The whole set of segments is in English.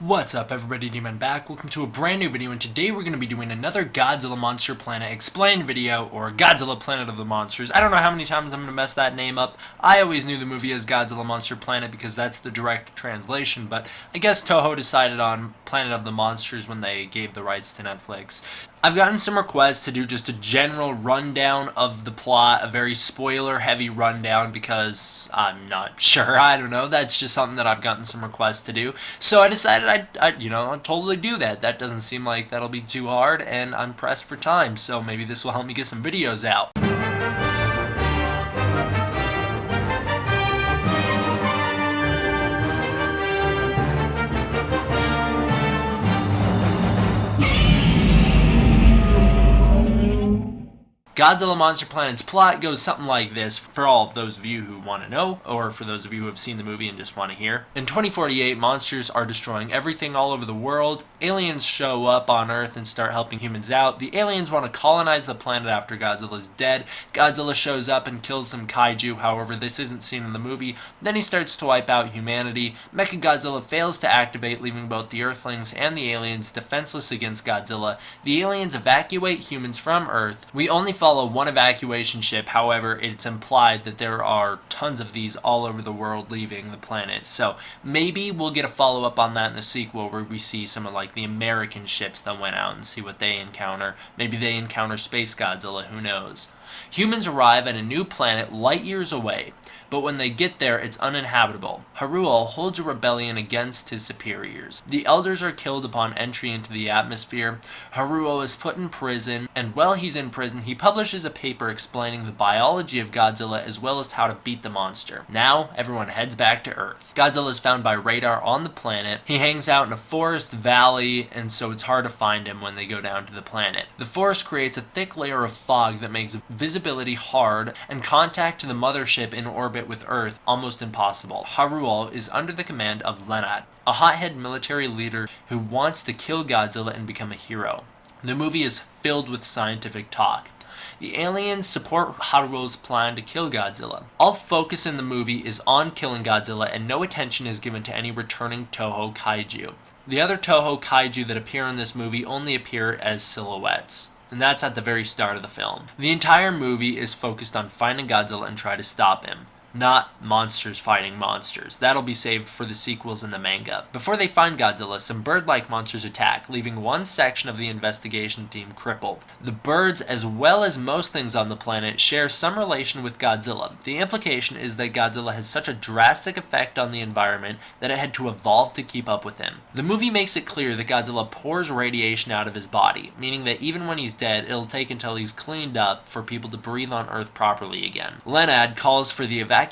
What's up everybody, Demon back. Welcome to a brand new video, and today we're going to be doing another Godzilla Monster Planet Explained video, or Godzilla Planet of the Monsters. I don't know how many times I'm going to mess that name up. I always knew the movie as Godzilla Monster Planet because that's the direct translation, but I guess Toho decided on Planet of the Monsters when they gave the rights to Netflix. I've gotten some requests to do just a general rundown of the plot, a very spoiler-heavy rundown, because I'm not sure, I don't know, that's just something that I've gotten some requests to do. So I decided I'd totally do that. That doesn't seem like that'll be too hard, and I'm pressed for time, so maybe this will help me get some videos out. Godzilla Monster Planet's plot goes something like this, for all of those of you who want to know, or for those of you who have seen the movie and just want to hear. In 2048, monsters are destroying everything all over the world. Aliens show up on Earth and start helping humans out. The aliens want to colonize the planet after Godzilla's dead. Godzilla shows up and kills some kaiju, however this isn't seen in the movie. Then he starts to wipe out humanity. Mechagodzilla fails to activate, leaving both the Earthlings and the aliens defenseless against Godzilla. The aliens evacuate humans from Earth. We only follow one evacuation ship, however it's implied that there are tons of these all over the world leaving the planet, so maybe we'll get a follow-up on that in the sequel where we see some of like the American ships that went out and see what they encounter. Maybe they encounter Space Godzilla, who knows. Humans arrive at a new planet light years away, but when they get there, it's uninhabitable. Haruo holds a rebellion against his superiors. The elders are killed upon entry into the atmosphere. Haruo is put in prison, and while he's in prison, he publishes a paper explaining the biology of Godzilla as well as how to beat the monster. Now, everyone heads back to Earth. Godzilla is found by radar on the planet. He hangs out in a forest valley, and so it's hard to find him when they go down to the planet. The forest creates a thick layer of fog that makes visibility hard, and contact to the mothership in orbit with Earth almost impossible. Haruo is under the command of Leonard, a hothead military leader who wants to kill Godzilla and become a hero. The movie is filled with scientific talk. The aliens support Haruo's plan to kill Godzilla. All focus in the movie is on killing Godzilla, and no attention is given to any returning Toho kaiju. The other Toho kaiju that appear in this movie only appear as silhouettes, and that's at the very start of the film. The entire movie is focused on finding Godzilla and try to stop him, not monsters fighting monsters. That'll be saved for the sequels in the manga. Before they find Godzilla, some bird-like monsters attack, leaving one section of the investigation team crippled. The birds, as well as most things on the planet, share some relation with Godzilla. The implication is that Godzilla has such a drastic effect on the environment that it had to evolve to keep up with him. The movie makes it clear that Godzilla pours radiation out of his body, meaning that even when he's dead, it'll take until he's cleaned up for people to breathe on Earth properly again. Leonard calls for the evacuation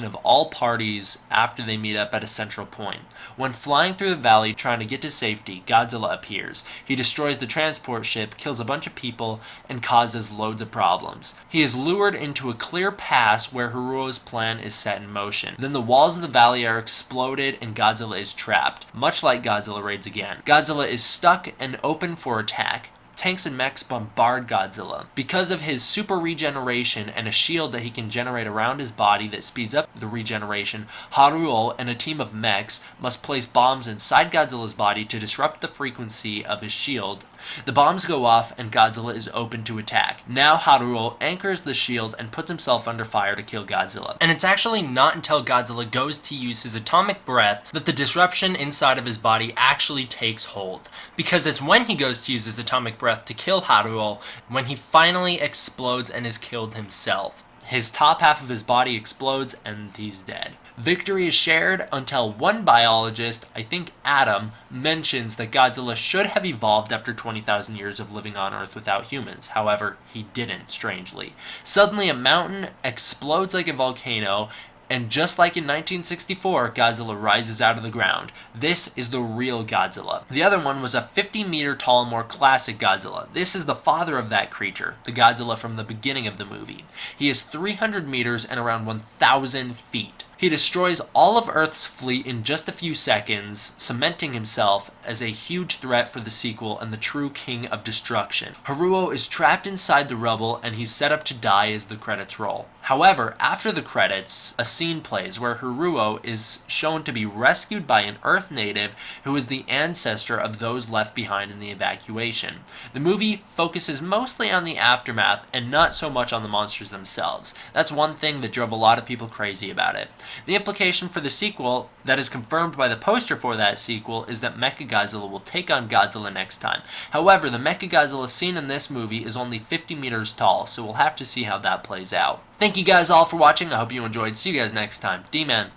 of all parties after they meet up at a central point. When flying through the valley trying to get to safety, Godzilla appears. He destroys the transport ship, kills a bunch of people, and causes loads of problems. He is lured into a clear pass where Haruo's plan is set in motion. Then the walls of the valley are exploded and Godzilla is trapped, much like Godzilla Raids Again. Godzilla is stuck and open for attack. Tanks and mechs bombard Godzilla. Because of his super regeneration and a shield that he can generate around his body that speeds up the regeneration, Haruo and a team of mechs must place bombs inside Godzilla's body to disrupt the frequency of his shield. The bombs go off and Godzilla is open to attack. Now Haruo anchors the shield and puts himself under fire to kill Godzilla. And it's actually not until Godzilla goes to use his atomic breath that the disruption inside of his body actually takes hold. Because it's when he goes to use his atomic breath to kill Haruo when he finally explodes and is killed himself. His top half of his body explodes and he's dead. Victory is shared until one biologist, I think Adam, mentions that Godzilla should have evolved after 20,000 years of living on Earth without humans. However, he didn't, strangely. Suddenly a mountain explodes like a volcano, and just like in 1964, Godzilla rises out of the ground. This is the real Godzilla. The other one was a 50-meter tall, more classic Godzilla. This is the father of that creature, the Godzilla from the beginning of the movie. He is 300 meters and around 1,000 feet. He destroys all of Earth's fleet in just a few seconds, cementing himself as a huge threat for the sequel and the true king of destruction. Haruo is trapped inside the rubble and he's set up to die as the credits roll. However, after the credits, a scene plays where Haruo is shown to be rescued by an Earth native who is the ancestor of those left behind in the evacuation. The movie focuses mostly on the aftermath and not so much on the monsters themselves. That's one thing that drove a lot of people crazy about it. The implication for the sequel, that is confirmed by the poster for that sequel, is that Mechagodzilla will take on Godzilla next time. However, the Mechagodzilla seen in this movie is only 50 meters tall, so we'll have to see how that plays out. Thank you guys all for watching. I hope you enjoyed. See you guys next time. D-Man.